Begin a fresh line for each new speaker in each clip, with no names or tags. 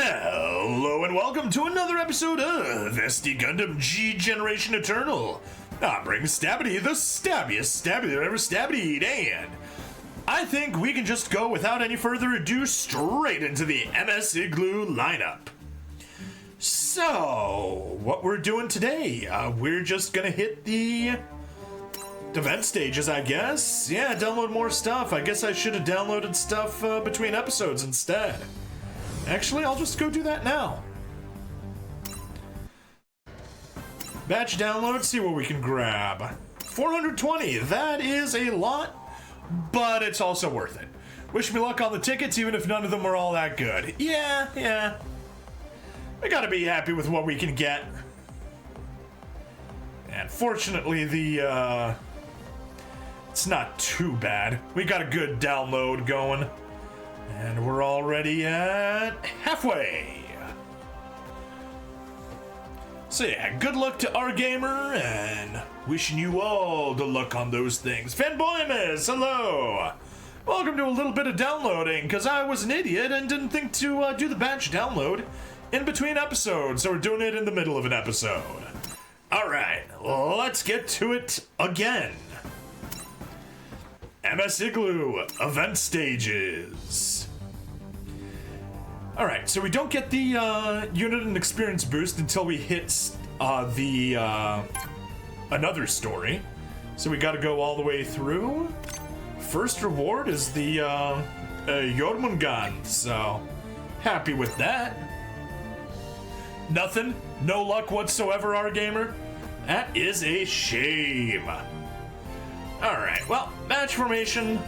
Hello and welcome to another episode of SD Gundam G Generation Eternal. I'm bringing Stabity, the stabbiest stabby that ever stabbied, and I think we can just go without any further ado straight into the MS IGLOO lineup. So, what we're doing today, we're just gonna hit the event stages, I guess. Yeah, download more stuff. I guess I should have downloaded stuff between episodes instead. Actually, I'll just go do that now. Batch download, see what we can grab. 420, that is a lot, but it's also worth it. Wish me luck on the tickets, even if none of them are all that good. Yeah. We gotta be happy with what we can get. And fortunately, it's not too bad. We got a good download going. And we're already at halfway. So yeah, good luck to our gamer, and wishing you all the luck on those things. Fanboy Miss, hello! Welcome to a little bit of downloading, because I was an idiot and didn't think to do the batch download in between episodes, so we're doing it in the middle of an episode. Alright, let's get to it again. MS IGLOO event stages. Alright, so we don't get the unit and experience boost until we hit another story. So we gotta go all the way through. First reward is the Jormungand, so happy with that. Nothing, no luck whatsoever, our gamer. That is a shame. Alright, well, match formation.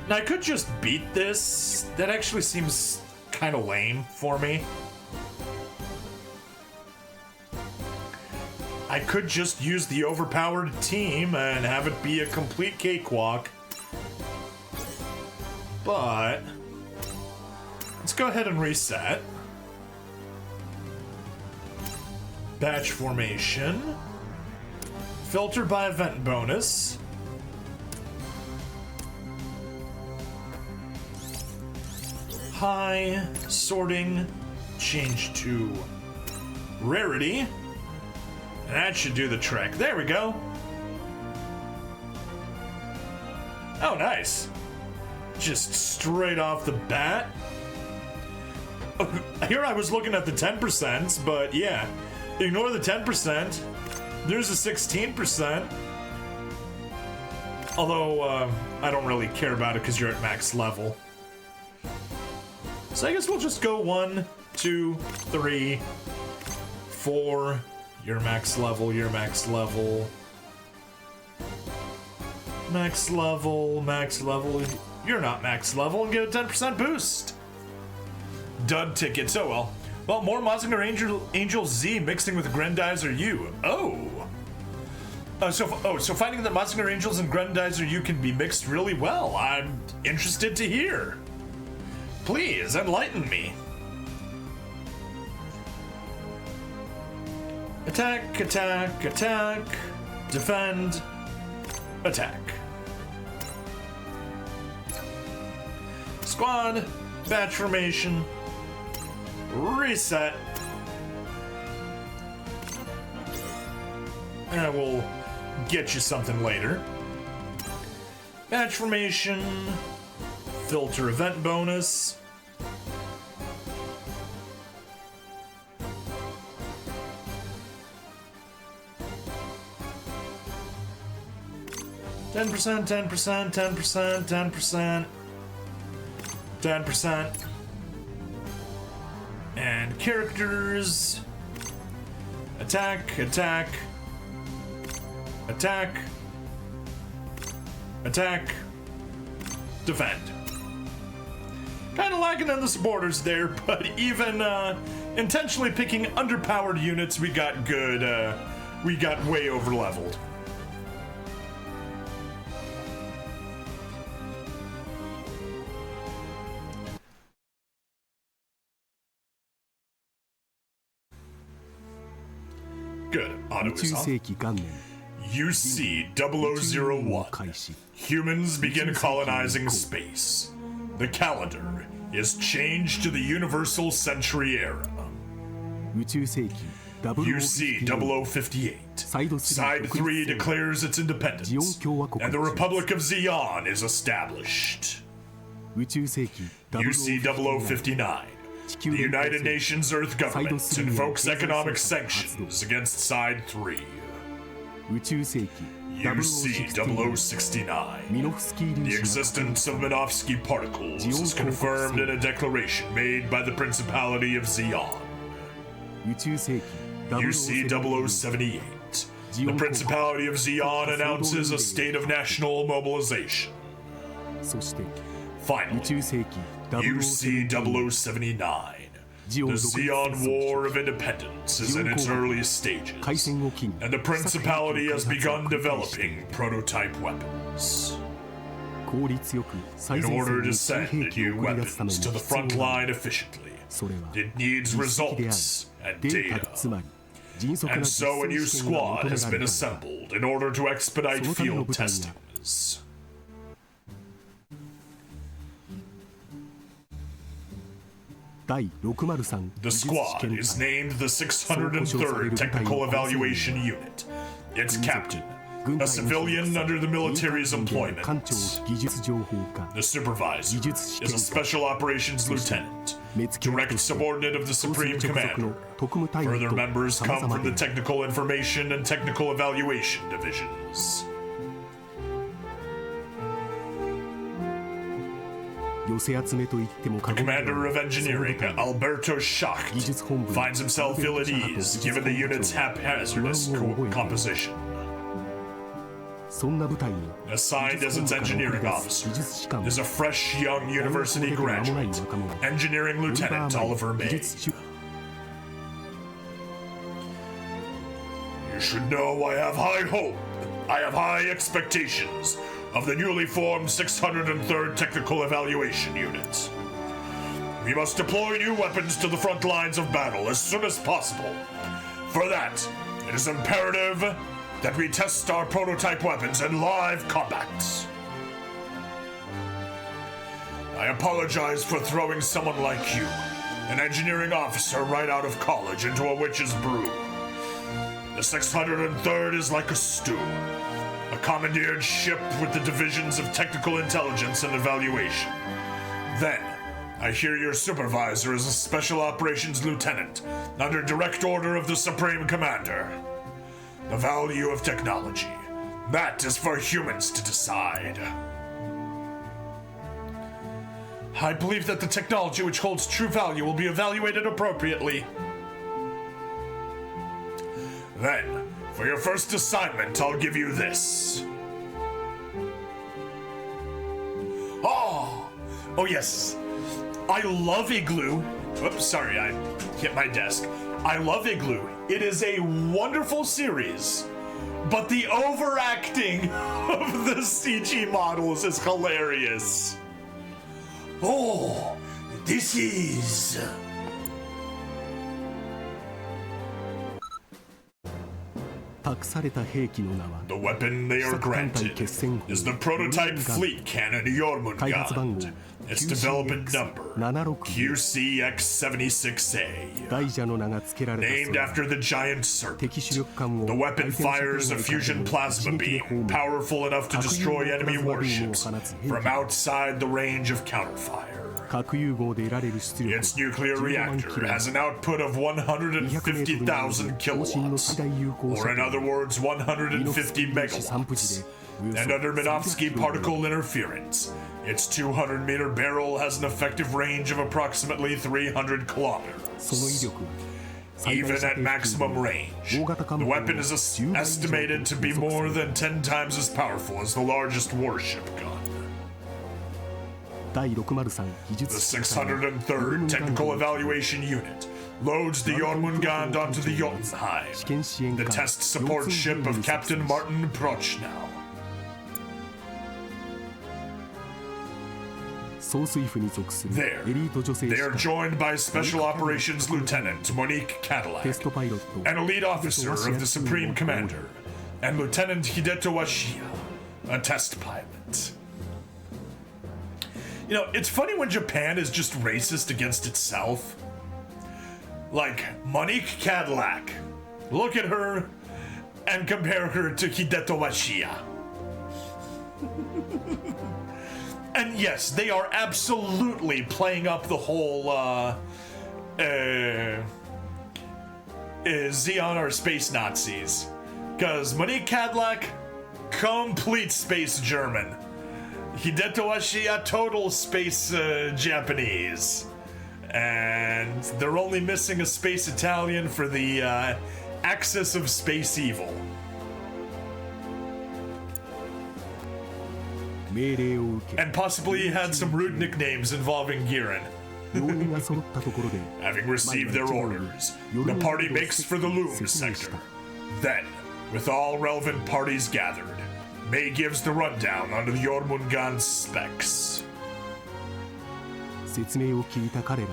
Now, I could just beat this. That actually seems kind of lame for me. I could just use the overpowered team and have it be a complete cakewalk. But let's go ahead and reset. Batch formation. Filter by event bonus. High sorting, change to rarity. And that should do the trick. There we go. Oh, nice. Just straight off the bat. Here I was looking at the 10%, but yeah, ignore the 10%. There's a 16%. Although, I don't really care about it because you're at max level. So I guess we'll just go 1, 2, 3, 4. You're max level, you're max level. Max level, max level. You're not max level, and get a 10% boost. Dud tickets, oh well. Well, more Mazinger Angel Z mixing with Grendizer U. So finding that Mazinger Angels and Grendizer U can be mixed really well. I'm interested to hear. Please, enlighten me. Attack, attack, attack. Defend. Attack. Squad. Batch formation. Reset. And we'll get you something later. Batch formation. Filter event bonus. Ten percent, 10%, 10%, 10%, 10%. And characters. Attack, attack, attack, attack, defend. Kind of lagging on the supporters there, but even intentionally picking underpowered units, we got good, we got way over leveled. Good. Auto is off. UC0001. Humans begin colonizing space. The calendar is changed to the Universal Century Era. UC 0058. Side 3 declares its independence, and the Republic of Zeon is established. UC 0059. The United Nations Earth Government invokes economic sanctions against Side 3. UC 0069. The existence of Minovsky particles is confirmed in a declaration made by the Principality of Zeon. UC 0078. The Principality of Zeon announces a state of national mobilization. Finally, UC 0079. The Zeon War of Independence is in its earliest stages, and the Principality has begun developing prototype weapons. In order to send new weapons to the front line efficiently, it needs results and data. And so a new squad has been assembled in order to expedite field testings. The squad is named the 603rd Technical Evaluation Unit. Its captain, a civilian under the military's employment. The supervisor is a Special Operations Lieutenant, direct subordinate of the Supreme Commander. Further members come from the Technical Information and Technical Evaluation Divisions. The Commander of Engineering, Alberto Schacht, finds himself ill at ease given the unit's haphazardous composition. Assigned as its engineering officer is a fresh young university graduate, Engineering Lieutenant Oliver May. You should know I have high hope. I have high expectations of the newly formed 603rd Technical Evaluation Unit. We must deploy new weapons to the front lines of battle as soon as possible. For that, it is imperative that we test our prototype weapons in live combat. I apologize for throwing someone like you, an engineering officer right out of college, into a witch's brew. The 603rd is like a stew. A commandeered ship with the divisions of technical intelligence and evaluation. Then, I hear your supervisor is a Special Operations Lieutenant under direct order of the Supreme Commander. The value of technology. That is for humans to decide. I believe that the technology which holds true value will be evaluated appropriately. Then, for your first assignment, I'll give you this. Oh yes. I love IGLOO. Oops, sorry, I hit my desk. I love IGLOO. It is a wonderful series, but the overacting of the CG models is hilarious. Oh, this is... The weapon they are granted is the prototype fleet cannon Jormungand. Its development number, QCX-76A. Named after the giant serpent, the weapon fires a fusion plasma beam powerful enough to destroy enemy warships from outside the range of counterfire. Its nuclear reactor has an output of 150,000 kilowatts, or in other words, 150 megawatts. And under Minovsky particle interference, its 200-meter barrel has an effective range of approximately 300 kilometers. Even at maximum range, the weapon is estimated to be more than 10 times as powerful as the largest warship gun. The 603rd Technical Evaluation Unit loads the Jormungand onto the Jotunheim, the test support ship of Captain Martin Prochnow. There, they are joined by Special Operations Lieutenant Monique Cadillac, an elite officer of the Supreme Commander, and Lieutenant Hideto Washiya, a test pilot. You know, it's funny when Japan is just racist against itself. Like, Monique Cadillac. Look at her and compare her to Hideto Washiya. And yes, they are absolutely playing up the whole, Zeon are space Nazis. Because Monique Cadillac, complete space German. Hideto Washiya, total space Japanese. And they're only missing a space Italian for the axis of space evil. And possibly had some rude nicknames involving Giran. Having received their orders, the party makes for the Loom sector. Then, with all relevant parties gathered, May gives the rundown under the Jormungand's specs.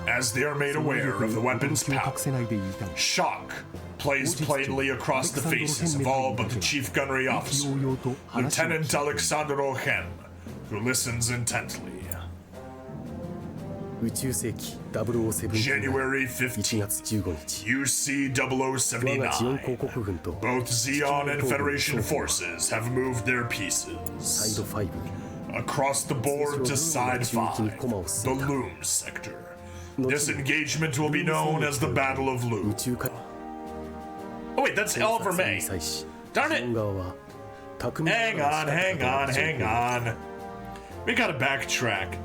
As they are made aware of the weapon's power, shock plays plainly across the faces of all but the chief gunnery officer, Lieutenant Alexandro Hem, who listens intently. January 15th, UC 0079. Both Zeon and Federation forces have moved their pieces across the board to Side 5, the Loom sector. This engagement will be known as the Battle of Loom. Oh wait, that's Oliver May. Darn it! Hang on. We gotta backtrack.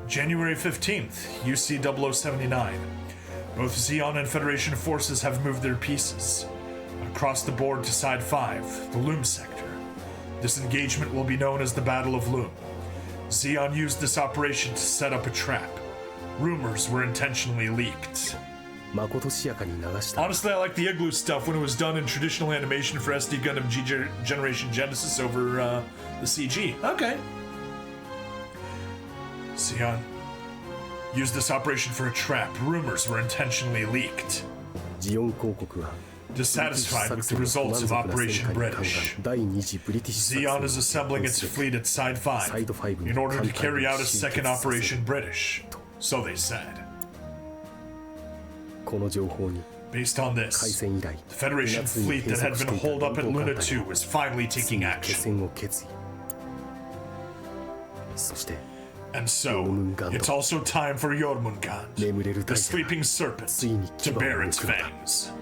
January 15th, UC 0079. Both Zeon and Federation forces have moved their pieces across the board to Side 5, the Loom sector. This engagement will be known as the Battle of Loom. Zeon used this operation to set up a trap. Rumors were intentionally leaked. Honestly, I like the Igloo stuff when it was done in traditional animation for SD Gundam G Generation Genesis over the CG. Okay. Zeon used this operation for a trap. Rumors were intentionally leaked. Dissatisfied with the results of Operation British, Zeon is assembling its fleet at Side 5 in order to carry out a second Operation British, so they said. Based on this, the Federation fleet that had been holed up at Luna 2 is finally taking action. And so, it's also time for Jormungand, the sleeping serpent, to bare its fangs.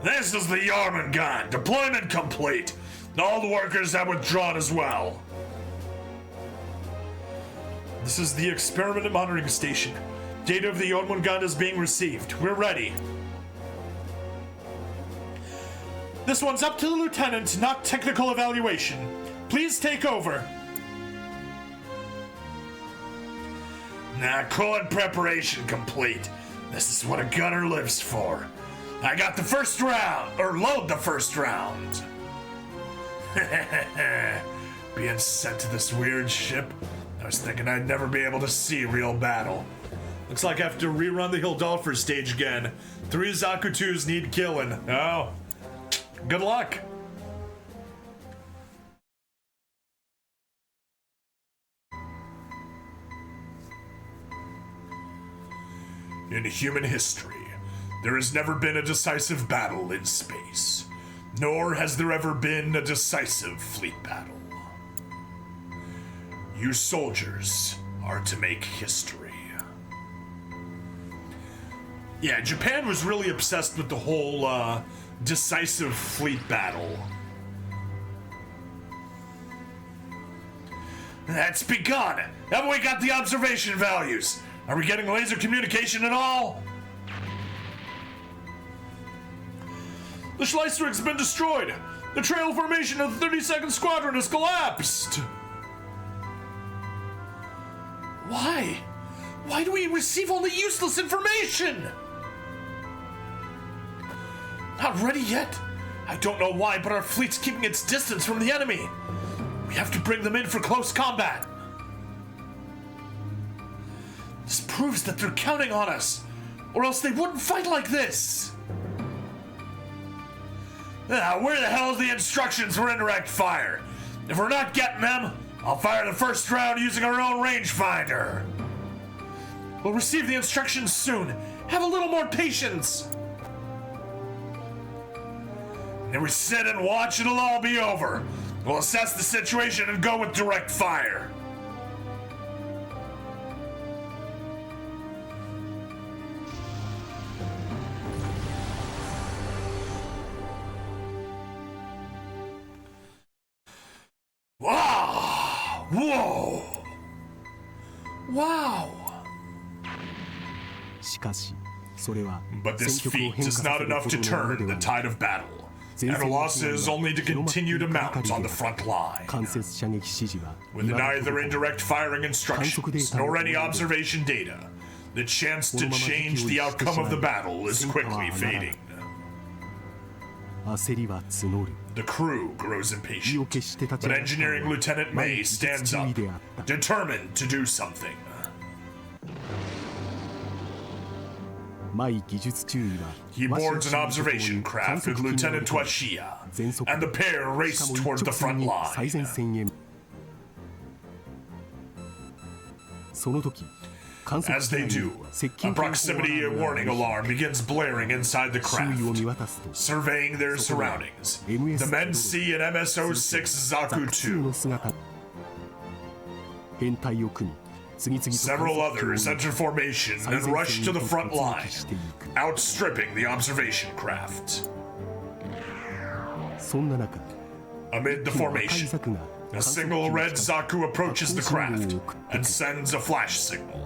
This is the Jormungand. Deployment complete. All the workers have withdrawn as well. This is the experiment monitoring station. Data of the Jormungand is being received. We're ready. This one's up to the lieutenant, not technical evaluation. Please take over. Coolant preparation complete. This is what a gunner lives for. I got the first round, or load the first round. Being sent to this weird ship, I was thinking I'd never be able to see real battle. Looks like I have to rerun the Hildolfer stage again. 3 Zakutus need killing. Oh, good luck. In human history, there has never been a decisive battle in space, nor has there ever been a decisive fleet battle. You soldiers are to make history. Yeah, Japan was really obsessed with the whole decisive fleet battle. That's begun. Have we got the observation values? Are we getting laser communication at all? The Schleisterig's been destroyed. The trail formation of the 32nd Squadron has collapsed. Why? Why do we receive only useless information? Not ready yet? I don't know why, but our fleet's keeping its distance from the enemy. We have to bring them in for close combat. This proves that they're counting on us, or else they wouldn't fight like this. Where the hell is the instructions for indirect fire? If we're not getting them, I'll fire the first round using our own rangefinder. We'll receive the instructions soon. Have a little more patience. Then we sit and watch, it'll all be over. We'll assess the situation and go with direct fire. Wow! Whoa! Wow! But this feat is not enough to turn the tide of battle, and the losses only to continue to mount on the front line. With neither indirect firing instructions nor any observation data, the chance to change the outcome of the battle is quickly fading. The crew grows impatient, but Engineering Lieutenant May stands up, determined to do something. He boards an observation craft with Lieutenant Twashia, and the pair race toward the front line. As they do, a proximity warning alarm begins blaring inside the craft. Surveying their surroundings, the men see an MS-06 Zaku 2. Several others enter formation and rush to the front line, outstripping the observation craft. Amid the formation, a single red Zaku approaches the craft and sends a flash signal.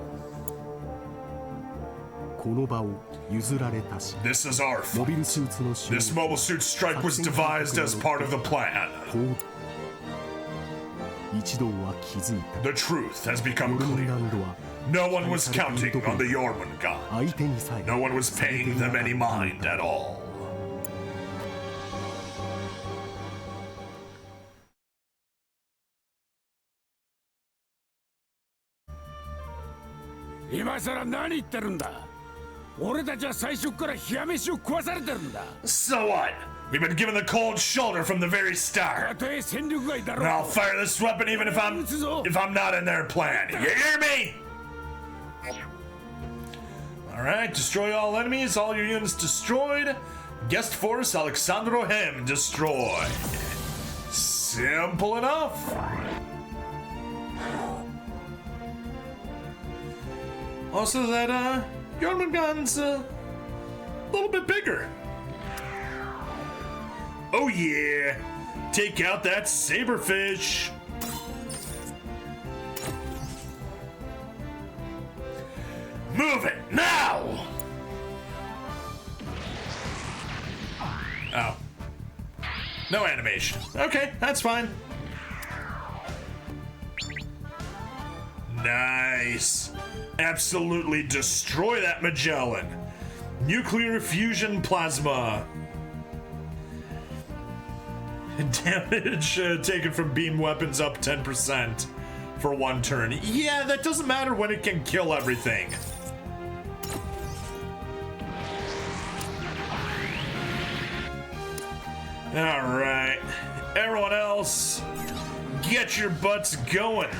This is our fault. This mobile suit strike was devised as part of the plan. The truth has become clear. No one was counting on the Jormungand. No one was paying them any mind at all. So what? We've been given the cold shoulder from the very start. And I'll fire this weapon even if I'm not in their plan. You hear me? Alright, destroy all enemies, all your units destroyed. Guest force Alexandro Hem destroyed. Simple enough. Also that Jormungand's a little bit bigger. Oh yeah, take out that saberfish. Move it now! Oh. No animation. Okay, that's fine. Nice. Absolutely destroy that Magellan. Nuclear fusion plasma. Damage taken from beam weapons up 10% for one turn. Yeah, that doesn't matter when it can kill everything. Alright. Everyone else, get your butts going.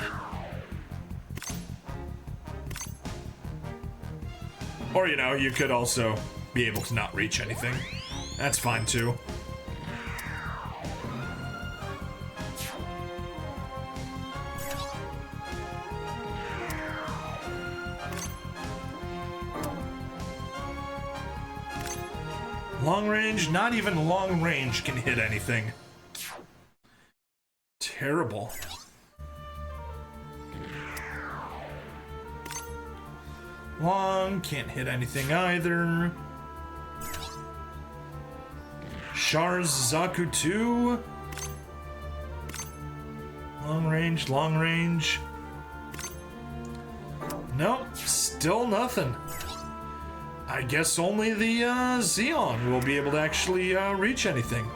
Or, you know, you could also be able to not reach anything. That's fine too. Long range, not even long range can hit anything. Terrible. Long, can't hit anything either. Char's Zaku 2. Long range, long range. Nope, still nothing. I guess only the Xeon will be able to actually reach anything.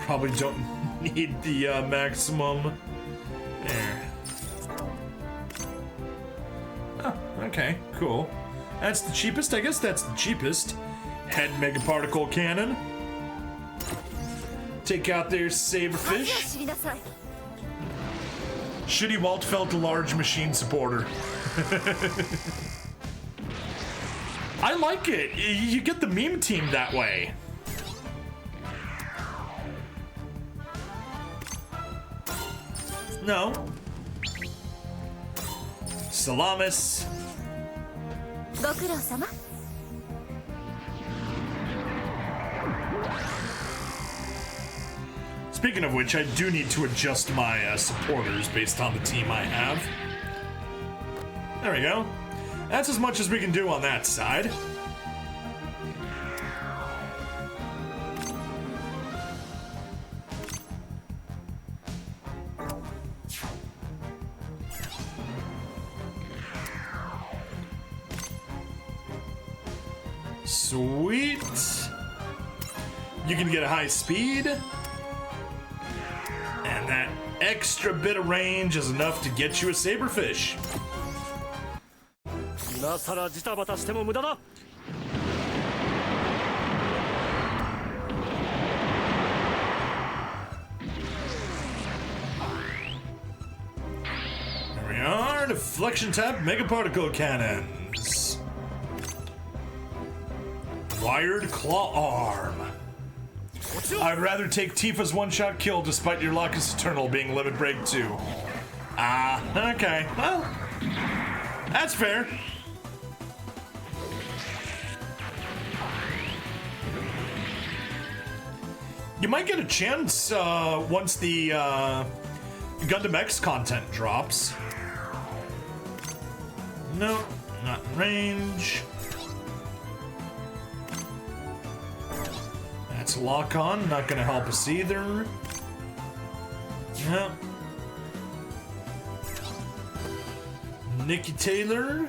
Probably don't need the maximum. There. Oh, okay, cool. That's the cheapest. I guess that's the cheapest. Head megaparticle cannon. Take out their saberfish. Shitty Walt felt a large machine supporter. I like it. You get the meme team that way. No. Salamis. Speaking of which, I do need to adjust my supporters based on the team I have. There we go. That's as much as we can do on that side. Sweet. You can get a high speed. And that extra bit of range is enough to get you a saberfish. There we are, deflection type mega particle cannons. Wired claw arm. I'd rather take Tifa's one-shot kill despite your Locus Eternal being Limit Break 2. Okay. Well, that's fair. You might get a chance once the Gundam X content drops. No, not in range. That's lock on, not gonna help us either. No. Nikki Taylor.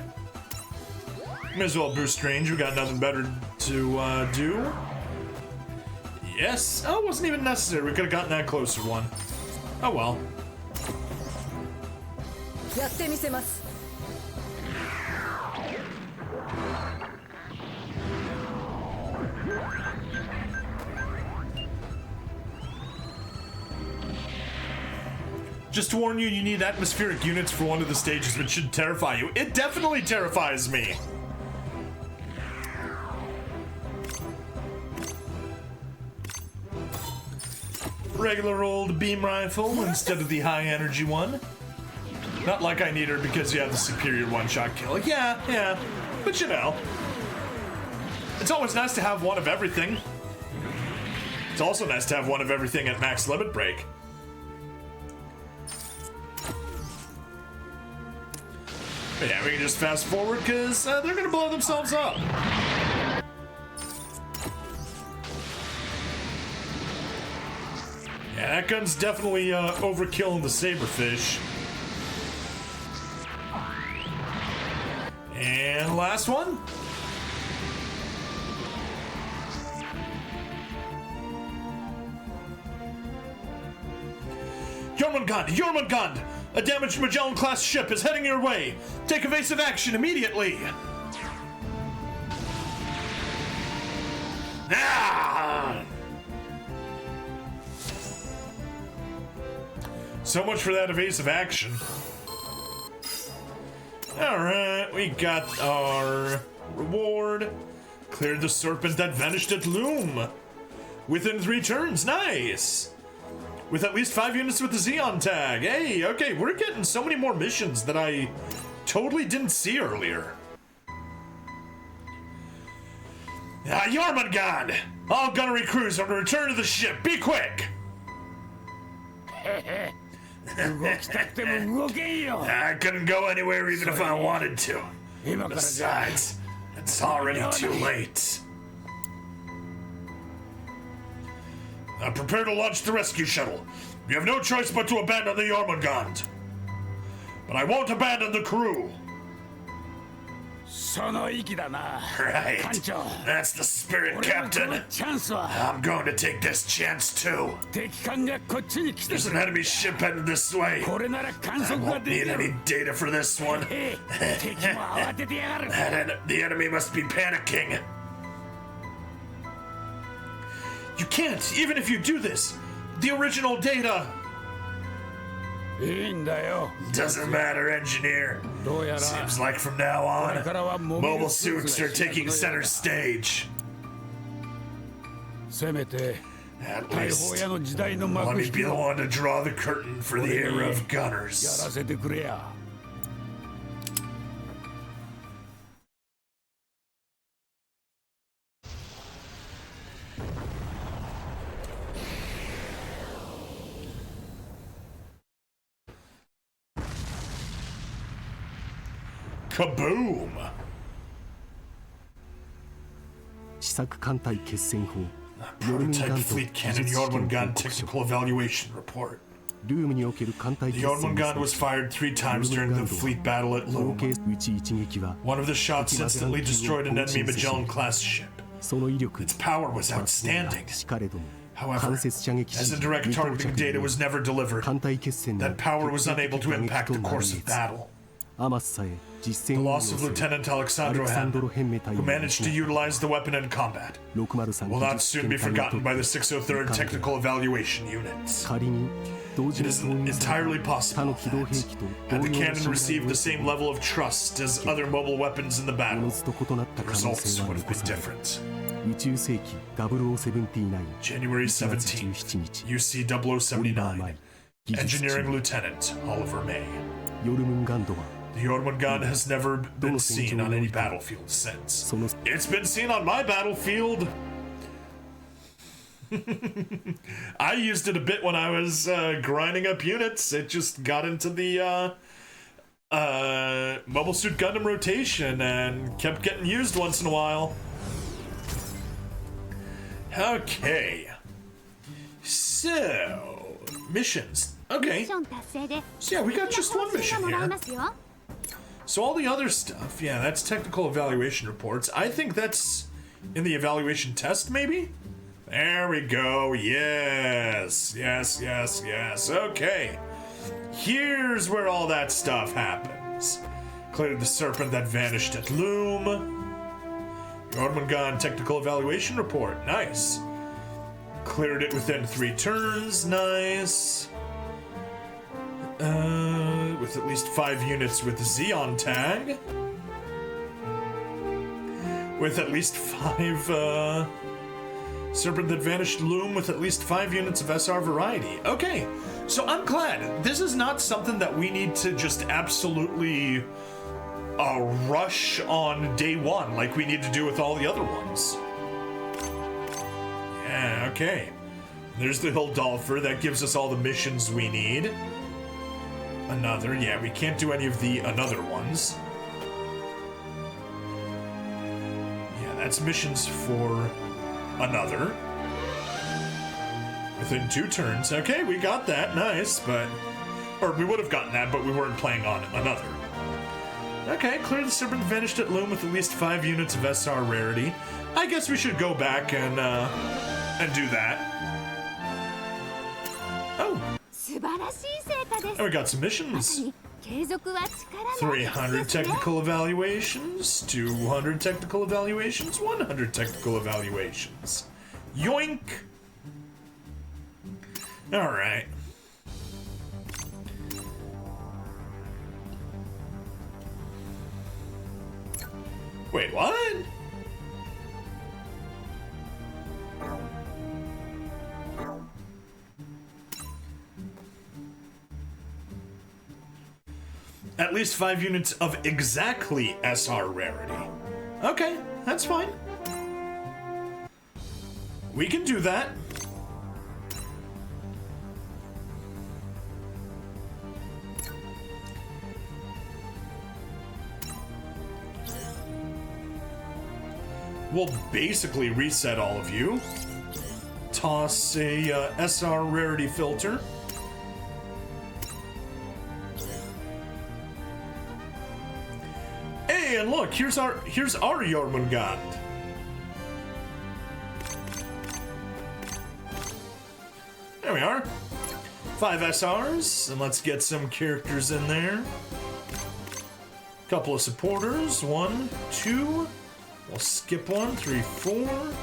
May as well boost range, we got nothing better to do. Yes. Oh, it wasn't even necessary. We could have gotten that closer one. Oh well. Just to warn you, you need atmospheric units for one of the stages, which should terrify you. It definitely terrifies me. Regular old beam rifle instead of the high energy one. Not like I need her because you have the superior one-shot kill. Yeah, but you know. It's always nice to have one of everything. It's also nice to have one of everything at max limit break. But yeah, we can just fast forward because they're gonna blow themselves up. Yeah, that gun's definitely overkill in the saberfish. And last one. Jormungand! A damaged Magellan-class ship is heading your way. Take evasive action immediately. Ah! So much for that evasive action. Alright, we got our reward. Cleared the serpent that vanished at Loom. Within 3 turns, nice! With at least 5 units with the Xeon tag. Hey, okay, we're getting so many more missions that I totally didn't see earlier. Jormungand! All gunnery crews are to return to the ship. Be quick! I couldn't go anywhere even if I wanted to. Besides, it's already too late. Prepare to launch the rescue shuttle. You have no choice but to abandon the Jormungand. But I won't abandon the crew. Right. That's the spirit, Captain. I'm going to take this chance too. There's an enemy ship headed this way. I won't need any data for this one. The enemy must be panicking. You can't, even if you do this. The original data! Doesn't matter, engineer. Seems like from now on, mobile suits are taking center stage. At least, let me be the one to draw the curtain for the era of gunners. Kaboom! Prototype fleet cannon Jormungand technical evaluation report. The Jormungand was fired 3 times during the fleet battle at Loom. One of the shots instantly destroyed an enemy Magellan-class ship. Its power was outstanding. However, as the direct targeting data was never delivered, that power was unable to impact the course of battle. The loss of Lieutenant Alexandro Hen, who managed to utilize the weapon in combat, will not soon be forgotten by the 603rd Technical Evaluation Units. It is entirely possible that, had the cannon received the same level of trust as other mobile weapons in the battle, the results would have been different. January 17th, UC 0079, Engineering Lieutenant Oliver May. The Jormungand has never been seen on any battlefield since. It's been seen on my battlefield. I used it a bit when I was grinding up units. It just got into the Mobile Suit Gundam rotation and kept getting used once in a while. Okay. So, missions. Okay. So yeah, we got just one mission here. So all the other stuff, yeah, that's technical evaluation reports. I think that's in the evaluation test, maybe? There we go, yes, yes, yes, yes, okay. Here's where all that stuff happens. Cleared the serpent that vanished at Loom. Jormungand technical evaluation report, nice. Cleared it within 3 turns, nice. With at least 5 units with Xeon tag. With at least 5, Serpent that vanished Loom with at least 5 units of SR variety. Okay, so I'm glad. This is not something that we need to just absolutely rush on day 1 like we need to do with all the other ones. Yeah, okay. There's the Hildolfer. That gives us all the missions we need. Another, yeah, we can't do any of the another ones. Yeah, that's missions for another. Within 2 turns. Okay, we got that, nice, but... Or we would have gotten that, but we weren't playing on another. Okay, clear the serpent vanished at Loom with at least 5 units of SR rarity. I guess we should go back and do that. Oh! And we got some missions. 300 technical evaluations, 200 technical evaluations, 100 technical evaluations. Yoink! Alright. Wait, what? At least 5 units of exactly SR rarity. Okay, that's fine. We can do that. We'll basically reset all of you. Toss a SR rarity filter. Hey, and look, here's our Jormungand. There we are. 5 SRs, and let's get some characters in there. Couple of supporters. 1, 2. We'll skip 1, 3, 4.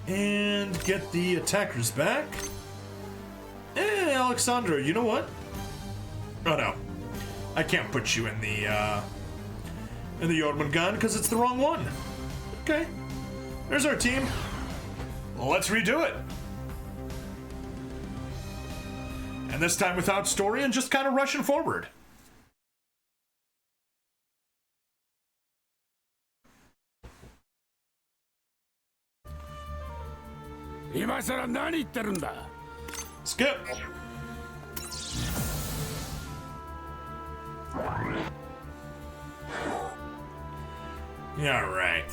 And get the attackers back. Alexandra, you know what? Oh no. I can't put you in the Jormungand because it's the wrong one. Okay. There's our team. Well, let's redo it. And this time without story and just kind of rushing forward. Skip. All right.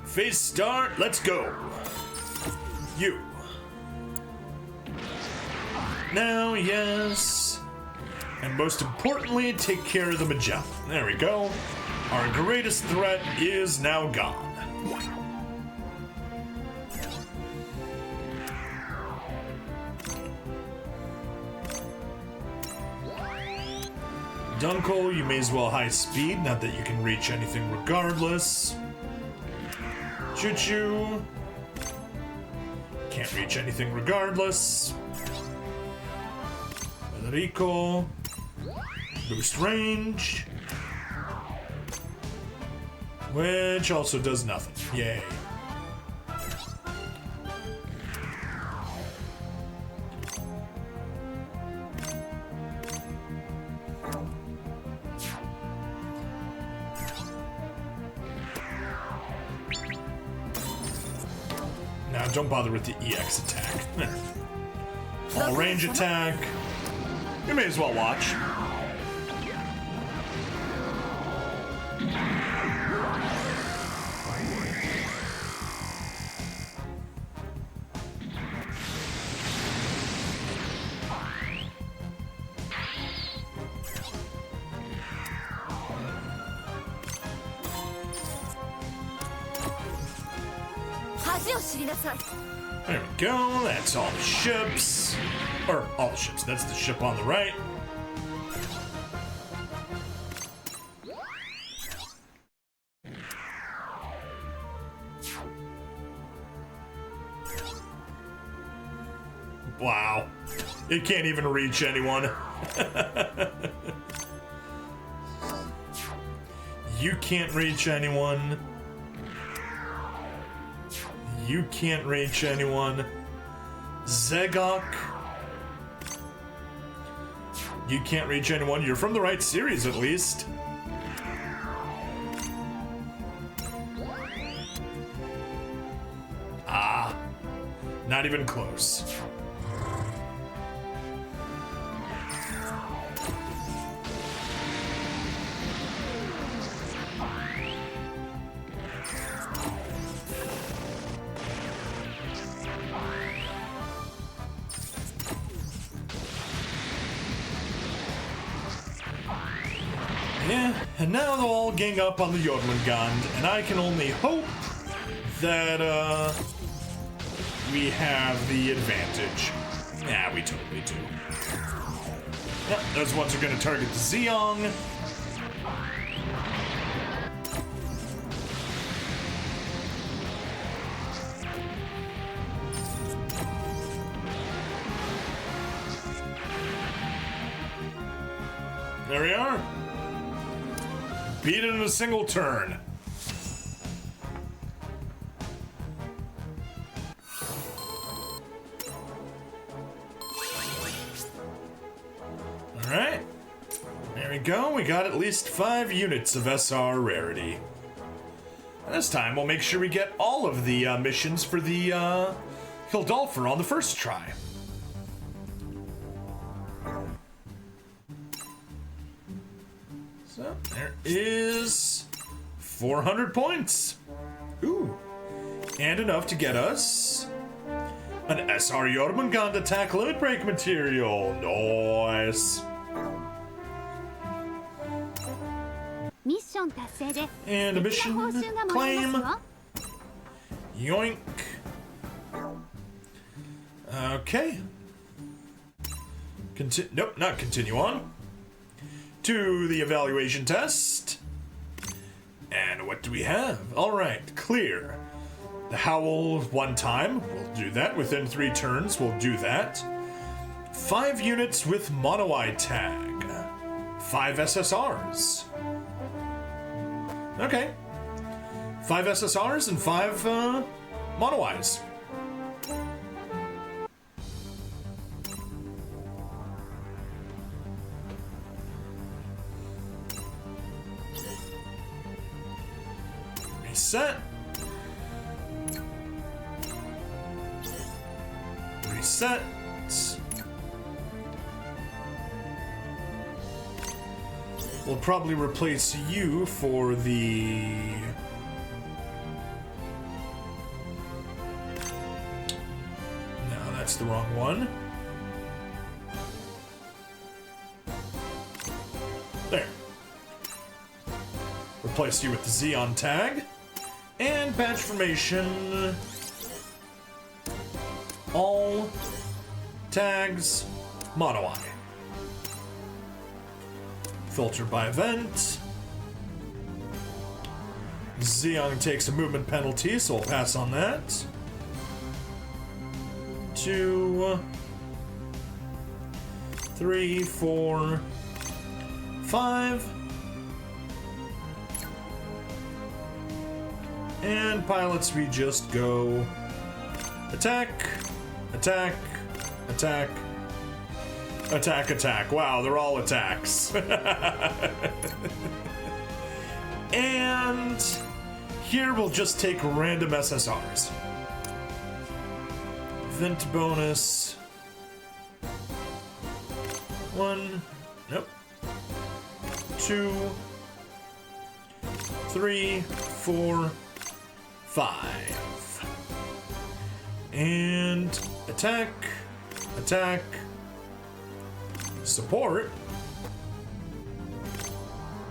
Phase start. Let's go. You. Now, yes. And most importantly, take care of the Magellan. There we go. Our greatest threat is now gone. Dunkel, you may as well high speed, not that you can reach anything regardless. Choo-choo. Can't reach anything regardless. Federico. Boost range. Which also does nothing. Yay. Now, don't bother with the EX attack. All range attack. You may as well watch. There we go, that's all the ships. Or, all the ships, that's the ship on the right. Wow. It can't even reach anyone. You can't reach anyone. You can't reach anyone. Zegok. You can't reach anyone. You're from the right series, at least. Ah. Not even close. Yeah, and now they'll all gang up on the Jormungand, and I can only hope that, we have the advantage. Yeah, we totally do. Yep, those ones are gonna target the Zeong. There we are. Beat it in a single turn. Alright. There we go. We got at least 5 units of SR rarity. And this time we'll make sure we get all of the missions for the Hildolfer on the first try. So, there is 400 points. Ooh. And enough to get us an SR Jormungand attack limit break material. Nice. And a mission claim. Yoink. Okay. Nope, not continue on. To the evaluation test. And what do we have? Alright, clear. The Howl 1 time. We'll do that. Within 3 turns, we'll do that. 5 units with mono-eye tag. 5 SSRs. Okay. 5 SSRs and 5 mono-eyes. Reset. Reset. We'll probably replace you for the... No, that's the wrong one. There. Replace you with the Xeon tag. And badge formation. All tags mono-eye. Filter by event. Xeon takes a movement penalty, so we'll pass on that. 2, 3, 4, 5. And pilots, we just go attack, attack, attack, attack, attack. Wow, they're all attacks. And here we'll just take random SSRs. Event bonus. 1, nope. 2, 3, 4, 5. And attack, attack, support,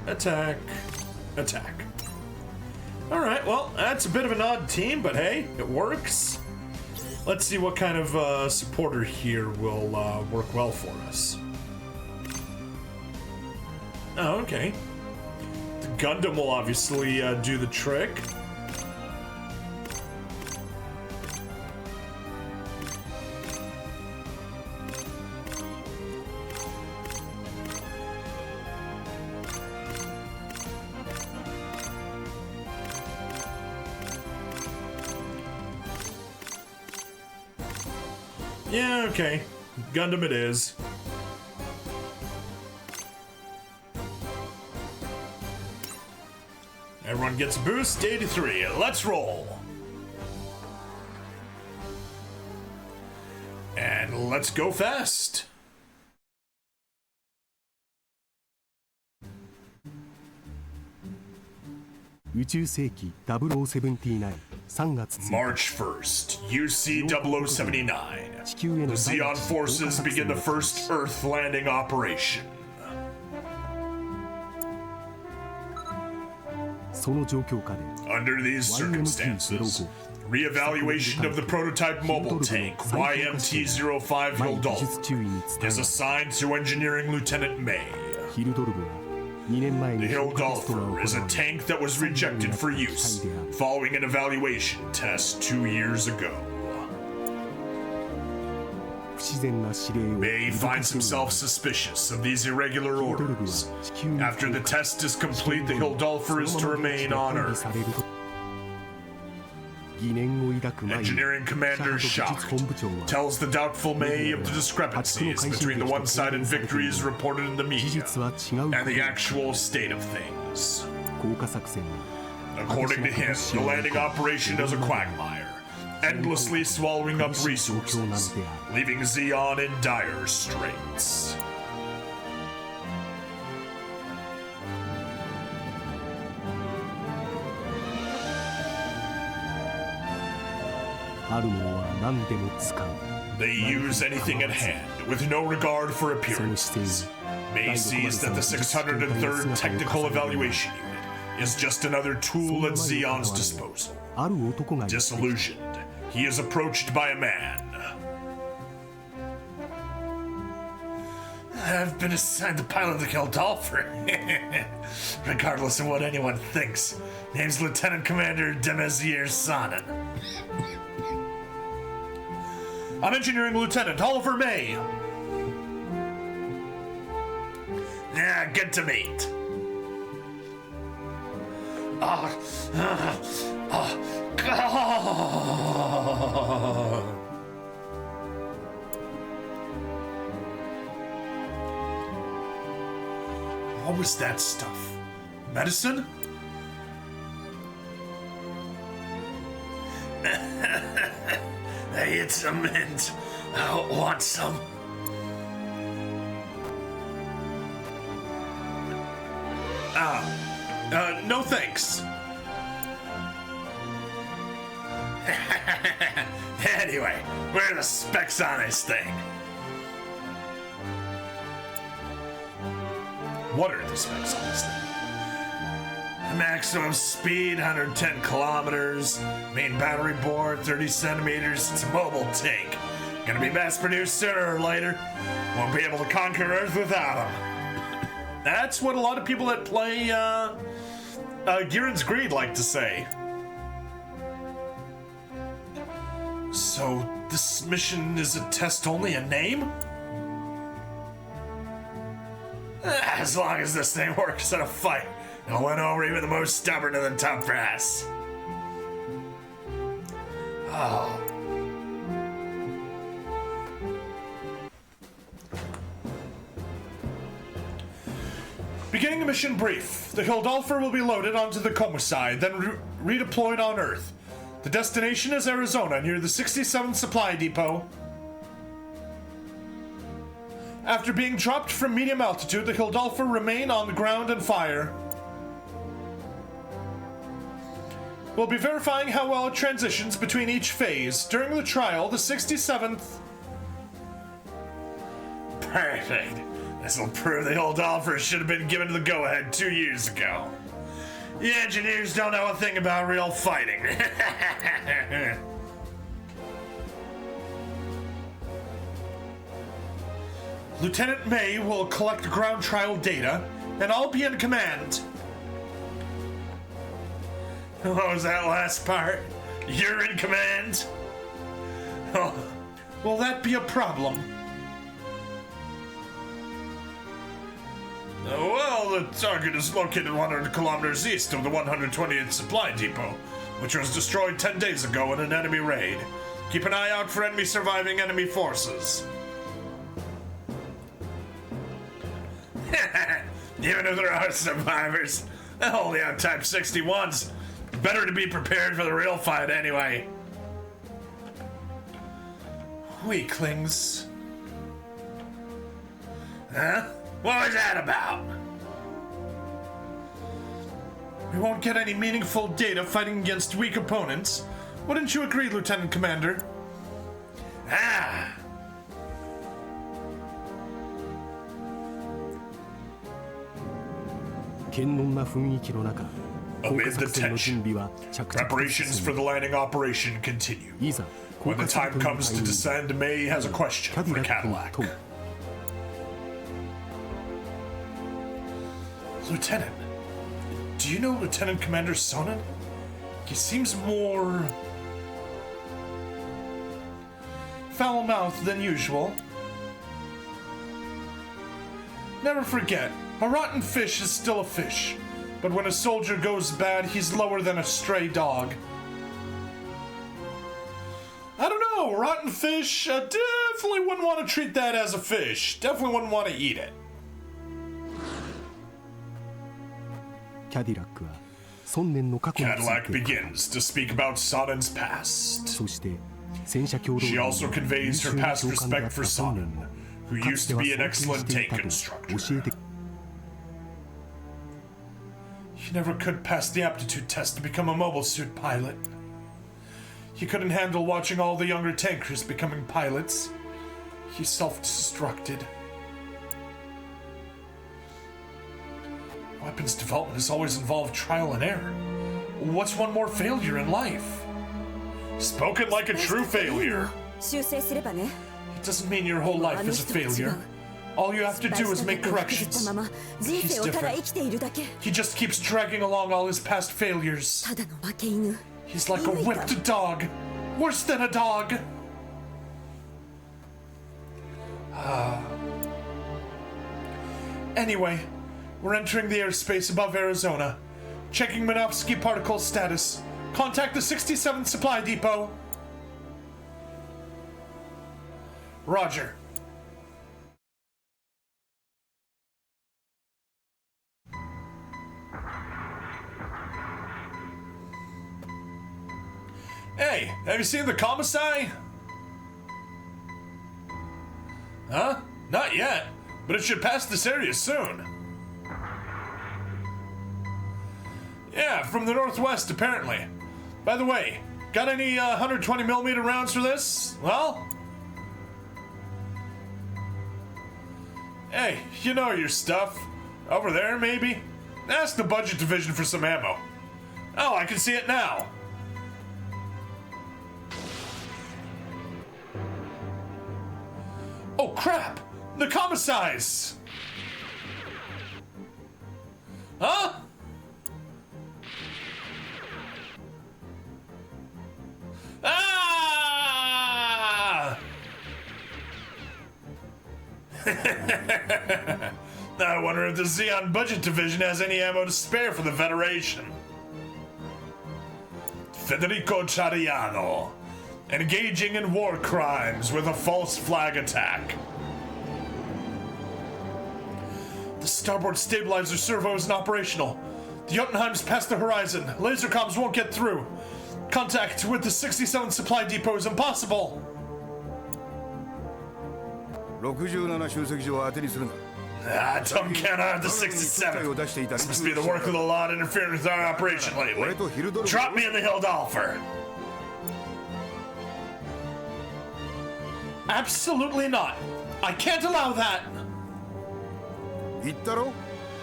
attack, attack. Alright, well, that's a bit of an odd team, but hey, it works. Let's see what kind of supporter here will work well for us. Oh, okay. The Gundam will obviously do the trick. Yeah, okay. Gundam it is. Everyone gets a boost. 83. Let's roll. And let's go fast. March 1st, UC-0079. The Xeon forces begin the first Earth landing operation. Under these circumstances, re-evaluation of the prototype mobile tank YMT-05 Hildolfer is assigned to Engineering Lieutenant May. The Hildolfer is a tank that was rejected for use following an evaluation test 2 years ago. May finds himself suspicious of these irregular orders. After the test is complete, the Hildolfer is to remain on Earth. Engineering Commander, shocked, tells the doubtful May of the discrepancies between the one-sided victories reported in the media and the actual state of things. According to him, the landing operation is a quagmire, endlessly swallowing up resources, leaving Xeon in dire straits. They use anything at hand, with no regard for appearances. May sees that the 603rd Technical Evaluation Unit is just another tool at Xeon's disposal. Disillusioned, he is approached by a man. I've been assigned the pilot of the Hildolfer. Regardless of what anyone thinks. Name's Lieutenant Commander Demazier Sanan. I'm Engineering Lieutenant Oliver May. Yeah, good to meet. What was that stuff? Medicine? Hey, it's a mint. Want some? No thanks. Anyway, where are the specs on this thing? What are the specs on this thing? Maximum speed, 110 kilometers. Main battery board, 30 centimeters. It's a mobile tank. Gonna be mass produced sooner or later. Won't be able to conquer Earth without them. That's what a lot of people that play Gihren's Greed like to say. So this mission is a test only, a name? As long as this thing works in a fight, it'll win over even the most stubborn of the top brass. Oh. Beginning the mission brief. The Hildolfer will be loaded onto the Komosai, then redeployed on Earth. The destination is Arizona, near the 67th Supply Depot. After being dropped from medium altitude, the Hildolfer remain on the ground and fire. We'll be verifying how well it transitions between each phase. During the trial, the 67th... Perfect. This'll prove the Hildolfer should have been given the go-ahead 2 years ago. The engineers don't know a thing about real fighting. Lieutenant May will collect ground trial data, and I'll be in command. What was that last part? You're in command? Oh, will that be a problem? Well, the target is located 100 kilometers east of the 120th Supply Depot, which was destroyed 10 days ago in an enemy raid. Keep an eye out for surviving enemy forces. Even if there are survivors, they'll only have Type 61s. Better to be prepared for the real fight anyway. Weaklings. Huh? What was that about? We won't get any meaningful data fighting against weak opponents. Wouldn't you agree, Lieutenant Commander? Ah! Amid the tension, preparations for the landing operation continue. When the time comes to descend, May has a question for Cadillac. Lieutenant, do you know Lieutenant Commander Sonnen? He seems more... foul-mouthed than usual. Never forget, a rotten fish is still a fish. But when a soldier goes bad, he's lower than a stray dog. I don't know, rotten fish, definitely wouldn't want to treat that as a fish. Definitely wouldn't want to eat it. Cadillac begins to speak about Sonnen's past. She also conveys her past respect for Sonnen, who used to be an excellent tank constructor. He never could pass the aptitude test to become a mobile suit pilot. He couldn't handle watching all the younger tankers becoming pilots. He self-destructed. Weapons development has always involved trial and error. What's one more failure in life? Spoken like a true failure. It doesn't mean your whole life is a failure. All you have to do is make corrections. He's different. He just keeps dragging along all his past failures. He's like a whipped dog. Worse than a dog. Anyway, we're entering the airspace above Arizona. Checking Minovsky particle status. Contact the 67th Supply Depot. Roger. Hey, have you seen the commissary? Huh? Not yet, but it should pass this area soon. Yeah, from the northwest, apparently. By the way, got any 120mm rounds for this? Well? Hey, you know your stuff. Over there, maybe? Ask the budget division for some ammo. Oh, I can see it now. Oh, crap! The commissars! Huh? Ah! I wonder if the Xeon Budget Division has any ammo to spare for the Federation. Federico Chariano, engaging in war crimes with a false flag attack. The starboard stabilizer servo isn't operational. The Jotunheim's past the horizon. Laser comms won't get through. Contact with the 67th Supply Depot is impossible.
67集積所を当てにするな。
Don't count out the 67th. This must be the work of the law interfering with our operation lately. Drop me in the Hildolfer. Absolutely not. I can't allow that.
言ったろ?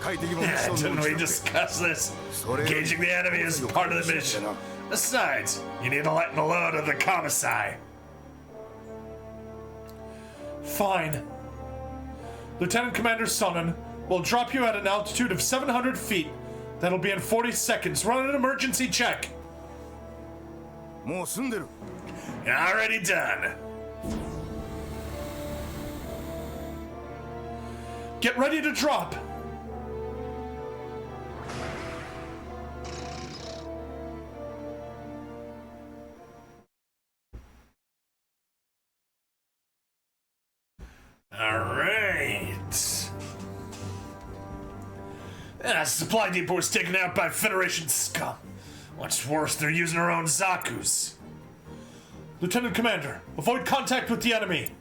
Yeah, didn't we discuss this? Engaging the enemy is part of the mission. Besides, you need to lighten the load of the commissary. Fine. Lieutenant Commander Sonnen will drop you at an altitude of 700 feet. That'll be in 40 seconds. Run an emergency check.
もう済んでる.
Already done. Get ready to drop. Alright. Supply depot was taken out by Federation scum. What's worse, they're using our own Zaku's. Lieutenant Commander, avoid contact with the enemy.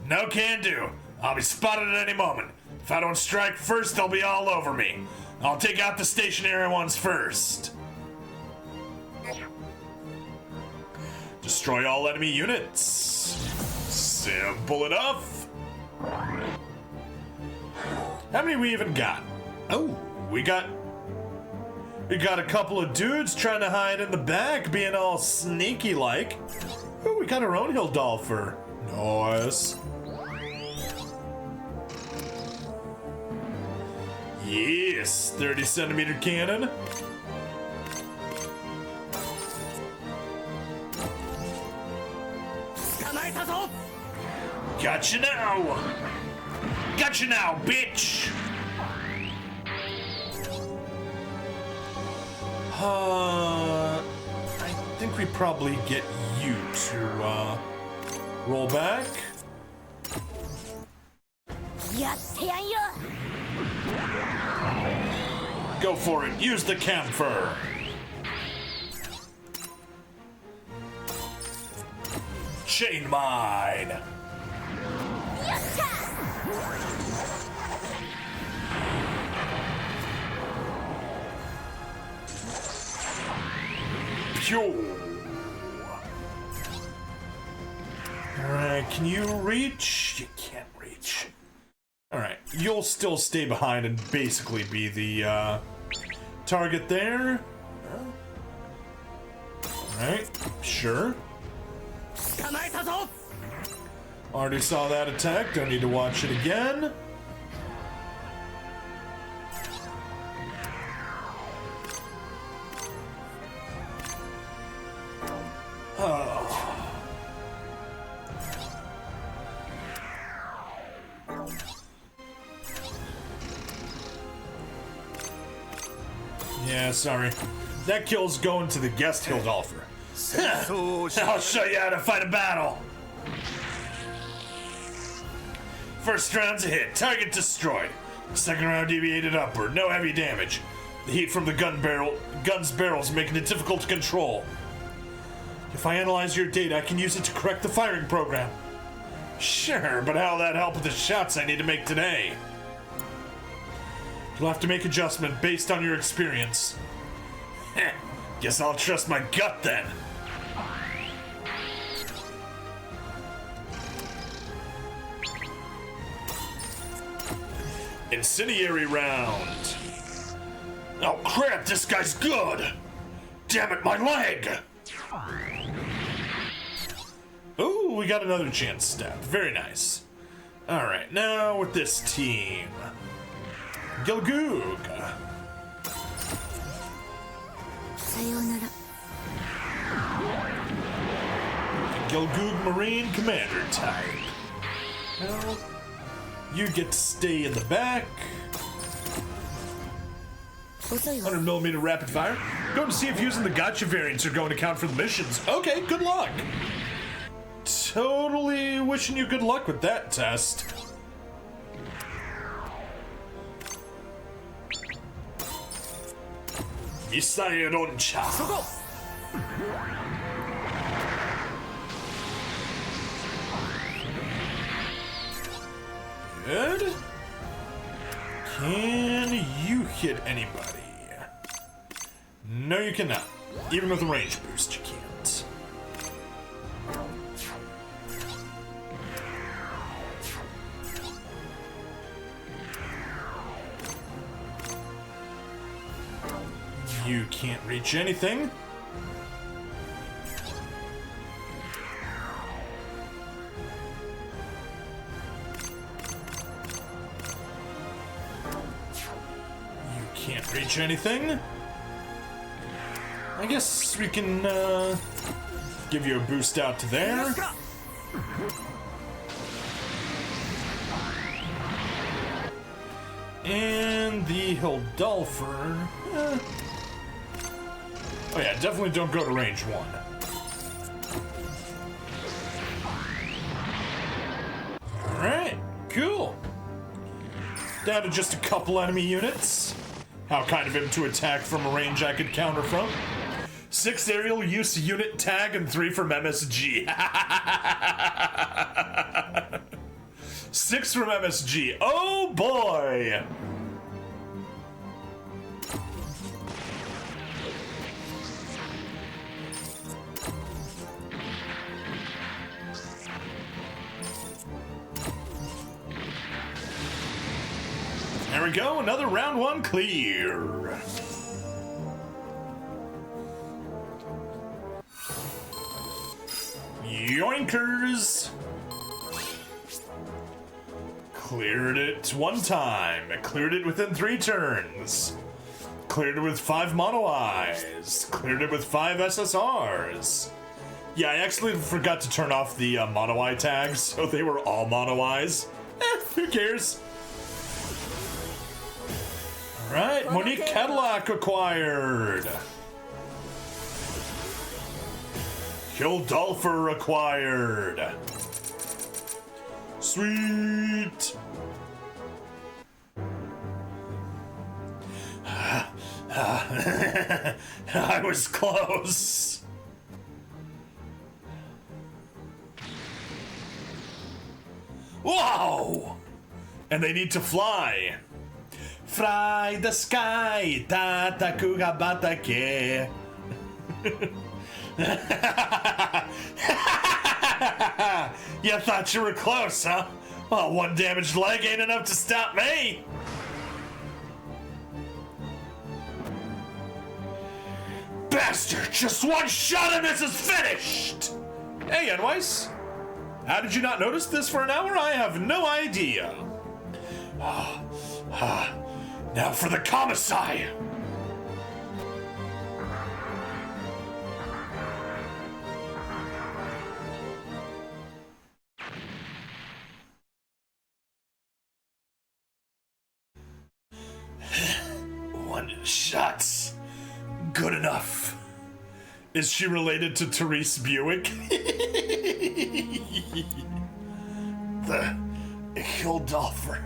No can do. I'll be spotted at any moment. If I don't strike first, they'll be all over me. I'll take out the stationary ones first. Destroy all enemy units. Simple enough. How many we even got? Oh, we got a couple of dudes trying to hide in the back, being all sneaky like. Oh, we got our own Hildolfer. Nice. Yes, 30cm cannon. Gotcha now! Gotcha now, bitch! I think we probably get you to, roll back. Go for it, use the camphor! Chain mine! Pew! Alright, can you reach? You can't reach. Alright, you'll still stay behind and basically be the target there. Alright, sure. Already saw that attack, don't need to watch it again. Oh. Yeah, sorry. That kill's going to the guest Hildolfer. I'll show you how to fight a battle. First round's a hit. Target destroyed. Second round deviated upward. No heavy damage. The heat from the gun's barrels making it difficult to control. If I analyze your data, I can use it to correct the firing program. Sure, but how'll that help with the shots I need to make today? You'll have to make adjustment based on your experience. Guess I'll trust my gut then. Incendiary round. Oh crap, this guy's good. Damn it, my leg. Ooh, we got another chance stab. Very nice. All right, now with this team. Gilgoog. Gilgoog Marine Commander type. Well, you get to stay in the back. 100mm rapid fire. Going to see if using the gotcha variants are going to count for the missions. Okay, good luck. Totally wishing you good luck with that test. Isayaroncha. Good. Can you hit anybody? No, you cannot. Even with a range boost, you can't. You can't reach anything. You can't reach anything. I guess we can give you a boost out to there. And the Hildolfer. Oh yeah, definitely don't go to range 1. Alright, cool. Down to just a couple enemy units. How kind of him to attack from a range I could counter from. 6 aerial use unit tag and 3 from MSG. 6 from MSG. Oh boy! There we go, another round 1 clear. Yoinkers! Cleared it 1 time. Cleared it within 3 turns. Cleared it with 5 mono eyes. Cleared it with 5 SSRs. Yeah, I actually forgot to turn off the mono eye tags, so they were all mono eyes. Who cares? Alright, Monique Cadillac acquired. Hildolfer acquired. Sweet. I was close. Whoa! And they need to fly. Fly the sky, tataku ga batake. You thought you were close, huh? Well, 1 damaged leg ain't enough to stop me. Bastard! Just 1 shot and this is finished! Hey, Enweiss. How did you not notice this for an hour? I have no idea. Now for the commissai. One shots. Good enough. Is she related to Therese Buick? The Hildolfer.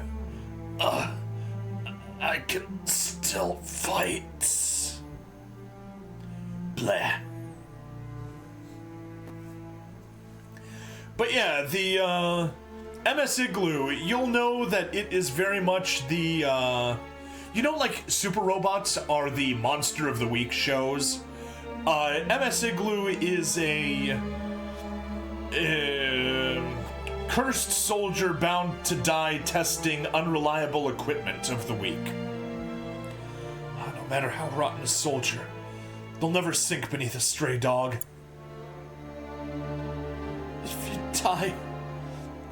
I can still fight. Blah. But yeah, the MS IGLOO, you'll know that it is very much the, you know, like Super Robots are the Monster of the Week shows? MS IGLOO is a cursed soldier bound to die testing unreliable equipment of the week. No matter how rotten a soldier, they'll never sink beneath a stray dog. If you die,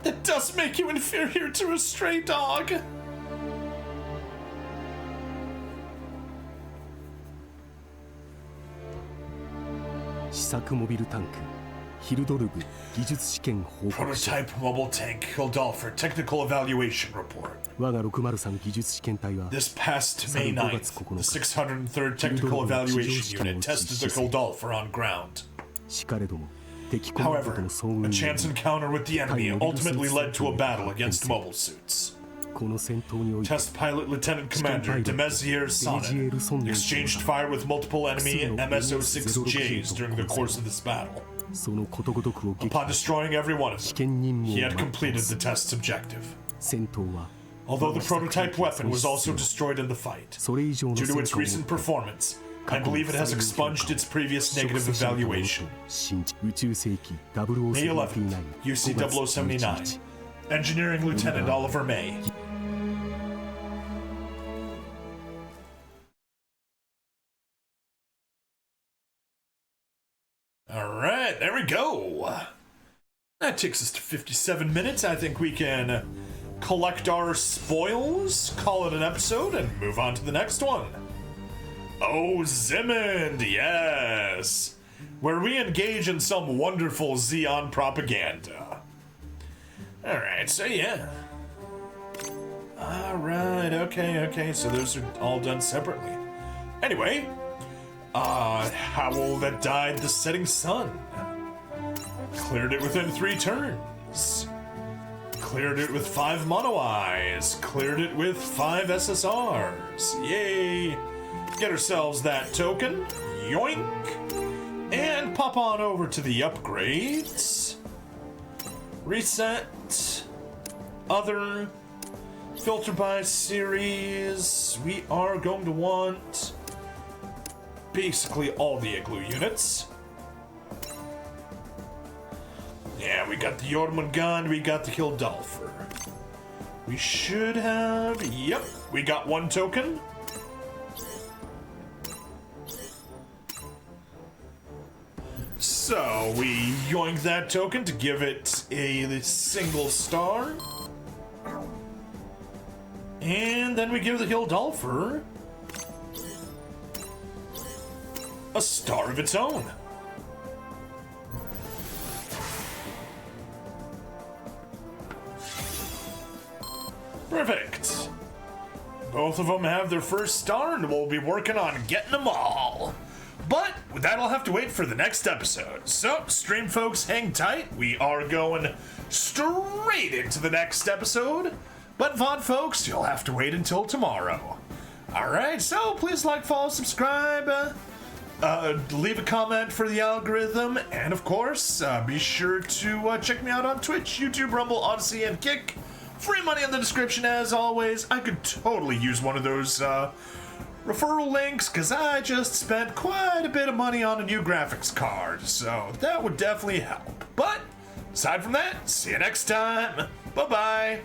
that does make you inferior to a stray dog.
試作モビルタンクヒルドルブ技術試験報告書
Prototype mobile tank Hildolfer technical evaluation report.
我が603技術試験隊は
This past May 9th, the 603rd Technical Evaluation Unit tested the Hildolfer on ground.
しかれども敵コマンドと
However,
の遭遇
a
に
chance encounter with the enemy ultimately led to a battle against mobile suits.
この戦闘において
Test pilot Lieutenant Commander Demezier Sonnen exchanged fire with multiple enemy MS-06Js during the course of this battle.
そのことごとくを撃
Upon destroying every one of
試
them,
験任
he
務を
had
全う
completed
す
the test's objective.
戦闘は
Although the prototype weapon was also destroyed in the fight,
それ以上の
due
戦
to its
闘を
recent performance, I believe it has expunged its previous negative evaluation.
新宇宙世紀
May 11th,
0079
UC 0079. Engineering Lieutenant Oliver May. Alright, there we go. That takes us to 57 minutes. I think we can collect our spoils, call it an episode, and move on to the next one. Oh, Zimond, yes! Where we engage in some wonderful Xeon propaganda. Alright, so yeah. Alright, okay, so those are all done separately. Anyway, Howl that died the setting sun. Cleared it within 3 turns. Cleared it with 5 mono eyes. Cleared it with 5 SSRs. Yay! Get ourselves that token. Yoink! And pop on over to the upgrades. Reset. Other. Filter by series. We are going to want basically all the IGLOO units. Yeah, we got the Jormungand, we got the Hildolfer. We should have... Yep, we got 1 token. So, we yoink that token to give it a single star. And then we give the Hildolfer a star of its own. Perfect. Both of them have their first star, and we'll be working on getting them all. But that'll have to wait for the next episode. So, stream folks, hang tight. We are going straight into the next episode. But VOD folks, you'll have to wait until tomorrow. Alright, so please like, follow, subscribe, leave a comment for the algorithm, and of course, be sure to check me out on Twitch, YouTube, Rumble, Odyssey, and Kick. Free money in the description as always. I could totally use one of those referral links because I just spent quite a bit of money on a new graphics card, so that would definitely help. But aside from that, see you next time. Bye-bye.